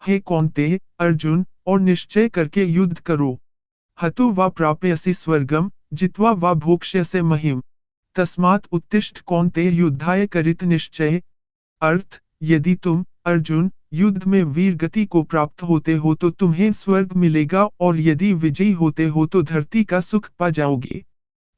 हे कौन्तेय, अर्जुन, और निश्चय करके युद्ध करो। हतो वा प्राप्यसि स्वर्गम, जित्वा वा भोक्ष्यसे महिम। तस्मात् उत्तिष्ठ कौन्तेय, युद्धाय करित निश्चय। अर्थ, यदि तुम, अर्जुन, युद्ध में वीर गति को प्राप्त होते हो तो तुम्हें स्वर्ग मिलेगा, और यदि विजयी होते हो तो धरती का सुख पा जाओगे।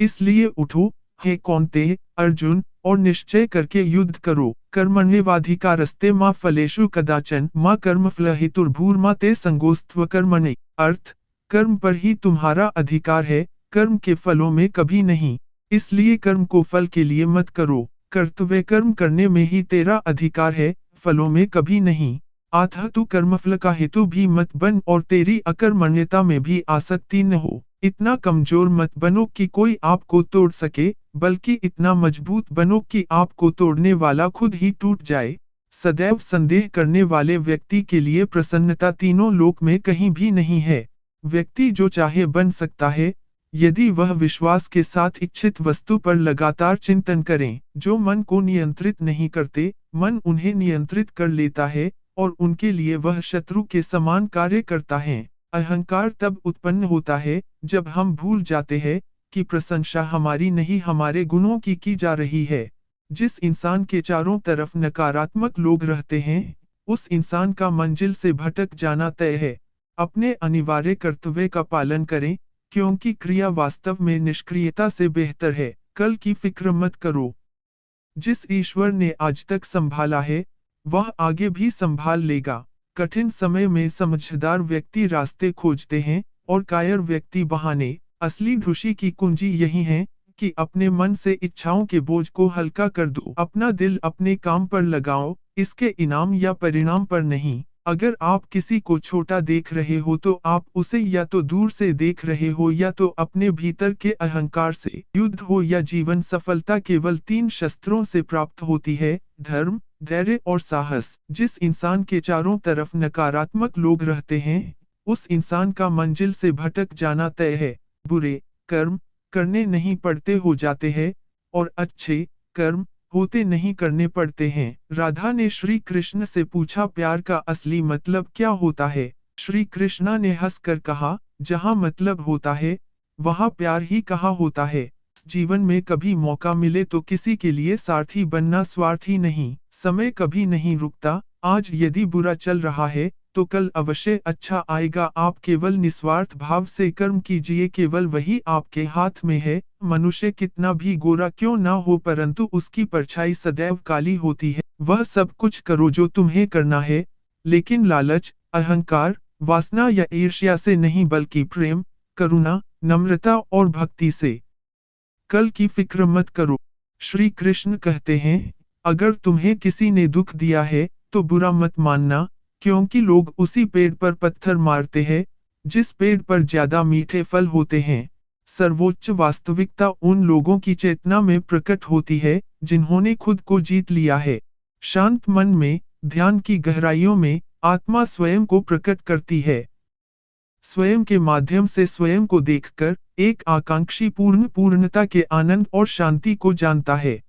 इसलिए उठो, हे कौन्तेय, अर्जुन, और निश्चय करके युद्ध करो। कर्मण्येवाधिकारस्ते मा फलेषु कदाचन मा कर्मफल हेतुर्भूर्मा ते संगोस्त्व कर्मणि। अर्थ, कर्म पर ही तुम्हारा अधिकार है, कर्म के फलों में कभी नहीं। इसलिए कर्म को फल के लिए मत करो। कर्तव्य कर्म करने में ही तेरा अधिकार है, फलों में कभी नहीं। अतः तू कर्मफल का हेतु भी मत बन और तेरी अकर्मण्यता में भी आसक्ति न हो। इतना कमजोर मत बनो कि कोई आपको तोड़ सके, बल्कि इतना मजबूत बनो कि आपको तोड़ने वाला खुद ही टूट जाए। सदैव संदेह करने वाले व्यक्ति के लिए प्रसन्नता तीनों लोक में कहीं भी नहीं है। व्यक्ति जो चाहे बन सकता है, यदि वह विश्वास के साथ इच्छित वस्तु पर लगातार चिंतन करें। जो मन को नियंत्रित नहीं करते, मन उन्हें नियंत्रित कर लेता है, और उनके लिए वह शत्रु के समान कार्य करता है। अहंकार तब उत्पन्न होता है, जब हम भूल जाते हैं कि प्रशंसा हमारी नहीं हमारे गुणों की जा रही है। जिस इंसान के चारों तरफ नकारात्मक लोग रहते हैं, उस इंसान का मंजिल से भटक जाना तय है। अपने अनिवार्य कर्तव्य का पालन करें, क्योंकि क्रिया वास्तव में निष्क्रियता से बेहतर है। कल की फिक्र मत करो। जिस ईश्वर ने आज तक संभाला है, वह आगे भी संभाल लेगा। कठिन समय में समझदार व्यक्ति रास्ते खोजते हैं, और कायर व्यक्ति बहाने। असली खुशी की कुंजी यही है कि अपने मन से इच्छाओं के बोझ को हल्का कर दो। अपना दिल अपने काम पर लगाओ, इसके इनाम या परिणाम पर नहीं। अगर आप किसी को छोटा देख रहे हो तो आप उसे या तो दूर से देख रहे हो या तो अपने भीतर के अहंकार से। युद्ध हो या जीवन, सफलता केवल 3 शस्त्रों से प्राप्त होती है: धर्म, धैर्य और साहस। जिस इंसान के चारों तरफ नकारात्मक लोग रहते हैं, उस इंसान का मंजिल से भटक जाना तय है। बुरे कर्म करने नहीं पड़ते हो जाते हैं, और अच्छे कर्म होते नहीं करने पड़ते हैं। राधा ने श्री कृष्ण से पूछा, प्यार का असली मतलब क्या होता है? श्री कृष्णा ने हंसकर कहा, जहाँ मतलब होता है, वहाँ प्यार ही कहाँ होता है। जीवन में कभी मौका मिले तो किसी के लिए सारथी बनना स्वार्थी नहीं। समय कभी नहीं रुकता। आज यदि बुरा चल रहा है, तो कल अवश्य अच्छा आएगा। आप केवल निस्वार्थ भाव से कर्म कीजिए, केवल वही आपके हाथ में है। मनुष्य कितना भी गोरा क्यों ना हो, परंतु उसकी परछाई सदैव काली होती है। वह सब कुछ करो जो तुम्हें करना है, लेकिन लालच, अहंकार, वासना या ईर्ष्या से नहीं, बल्कि प्रेम, करुणा, नम्रता और भक्ति से। कल की फिक्र मत करो। श्री कृष्ण कहते हैं, अगर तुम्हें किसी ने दुख दिया है, तो बुरा मत मानना, क्योंकि लोग उसी पेड़ पर पत्थर मारते हैं, जिस पेड़ पर ज्यादा मीठे फल होते हैं। सर्वोच्च वास्तविकता उन लोगों की चेतना में प्रकट होती है, जिन्होंने खुद को जीत लिया है। शांत मन में, ध्यान की गहराइयों में, आत्मा स्वयं को प्रकट करती है। स्वयं के माध्यम से स्वयं को देखकर, एक आकांक्षी पूर्णता के आनंद और शांति को जानता है।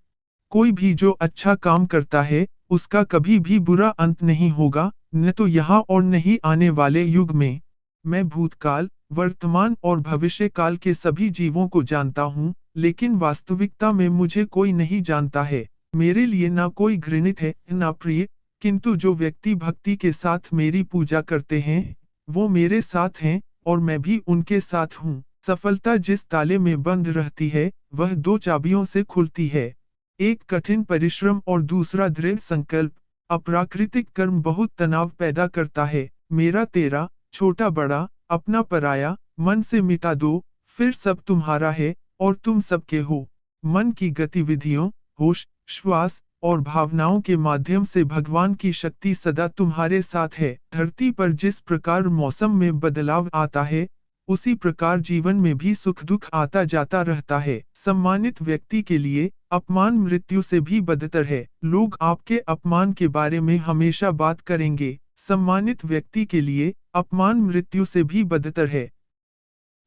कोई भी जो अच्छा काम करता है, उसका कभी भी बुरा अंत नहीं होगा, न तो यहाँ और न ही आने वाले युग में। मैं भूतकाल, वर्तमान और भविष्य काल के सभी जीवों को जानता हूँ, लेकिन वास्तविकता में मुझे कोई नहीं जानता है। मेरे लिए ना कोई घृणित है, ना प्रिय, किंतु जो व्यक्ति भक्ति के साथ मेरी पूजा करते हैं, वो मेरे साथ हैं, और मैं भी उनके साथ हूँ। सफलता जिस ताले में बंद रहती है, वह 2 चाबियों से खुलती है। एक कठिन परिश्रम और दूसरा दृढ़ संकल्प। अप्राकृतिक कर्म बहुत तनाव पैदा करता है। मेरा तेरा, छोटा बड़ा, अपना पराया, मन से मिटा दो, फिर सब तुम्हारा है, और तुम सबके हो। मन की गतिविधियों, होश, श्वास और भावनाओं के माध्यम से भगवान की शक्ति सदा तुम्हारे साथ है। धरती पर जिस प्रकार मौसम में बदलाव आता है, उसी प्रकार जीवन में भी सुख दुख आता जाता रहता है। सम्मानित व्यक्ति के लिए अपमान मृत्यु से भी बदतर है। लोग आपके अपमान के बारे में हमेशा बात करेंगे। सम्मानित व्यक्ति के लिए अपमान मृत्यु से भी बदतर है।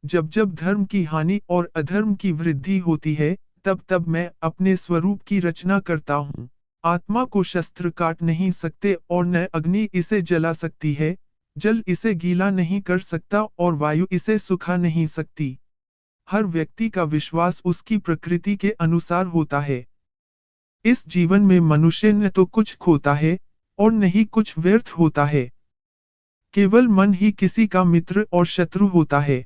जब जब धर्म की हानि और अधर्म की वृद्धि होती है, तब तब मैं अपने स्वरूप की रचना करता हूँ। आत्मा को शस्त्र काट नहीं सकते और न अग्नि इसे जला सकती है, जल इसे गीला नहीं कर सकता और वायु इसे सुखा नहीं सकती। हर व्यक्ति का विश्वास उसकी प्रकृति के अनुसार होता है। इस जीवन में मनुष्य न तो कुछ खोता है और न ही कुछ व्यर्थ होता है। केवल मन ही किसी का मित्र और शत्रु होता है।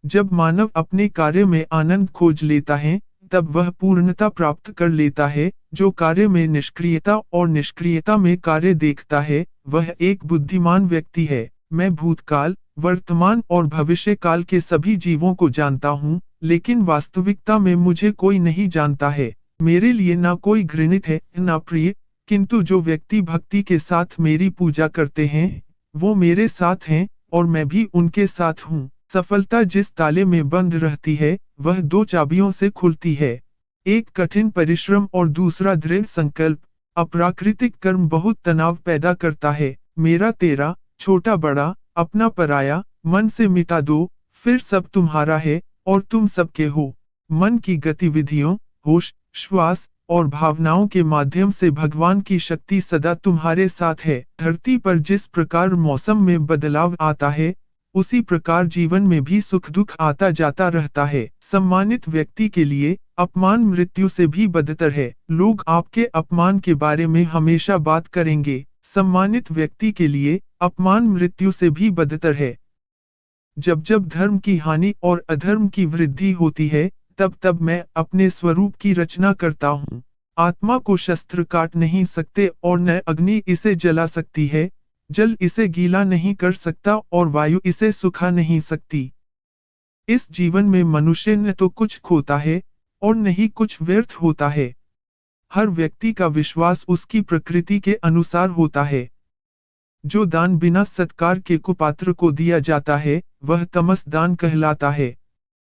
जब मानव अपने कार्य में आनंद खोज लेता है, तब वह पूर्णता प्राप्त कर लेता है। जो कार्य में निष्क्रियता और निष्क्रियता में कार्य देखता है, वह एक बुद्धिमान व्यक्ति है। मैं भूतकाल, वर्तमान और भविष्य काल के सभी जीवों को जानता हूँ, लेकिन वास्तविकता में मुझे कोई नहीं जानता है। मेरे लिए ना कोई घृणित है, ना प्रिय, किंतु जो व्यक्ति भक्ति के साथ मेरी पूजा करते हैं, वो मेरे साथ हैं और मैं भी उनके साथ हूँ। सफलता जिस ताले में बंद रहती है, वह दो चाबियों से खुलती है। एक कठिन परिश्रम और दूसरा दृढ़ संकल्प। अप्राकृतिक कर्म बहुत तनाव पैदा करता है। मेरा तेरा, छोटा बड़ा, अपना पराया, मन से मिटा दो, फिर सब तुम्हारा है और तुम सबके हो। मन की गतिविधियों, होश, श्वास और भावनाओं के माध्यम से भगवान की शक्ति सदा तुम्हारे साथ है। धरती पर जिस प्रकार मौसम में बदलाव आता है, उसी प्रकार जीवन में भी सुख दुख आता जाता रहता है। सम्मानित व्यक्ति के लिए अपमान मृत्यु से भी बदतर है। लोग आपके अपमान के बारे में हमेशा बात करेंगे। सम्मानित व्यक्ति के लिए अपमान मृत्यु से भी बदतर है। जब जब धर्म की हानि और अधर्म की वृद्धि होती है, तब तब मैं अपने स्वरूप की रचना करता हूँ। आत्मा को शस्त्र काट नहीं सकते और न अग्नि इसे जला सकती है, जल इसे गीला नहीं कर सकता और वायु इसे सुखा नहीं सकती। इस जीवन में मनुष्य न तो कुछ खोता है और न ही कुछ व्यर्थ होता है। हर व्यक्ति का विश्वास उसकी प्रकृति के अनुसार होता है। जो दान बिना सत्कार के कुपात्र को दिया जाता है, वह तमस दान कहलाता है।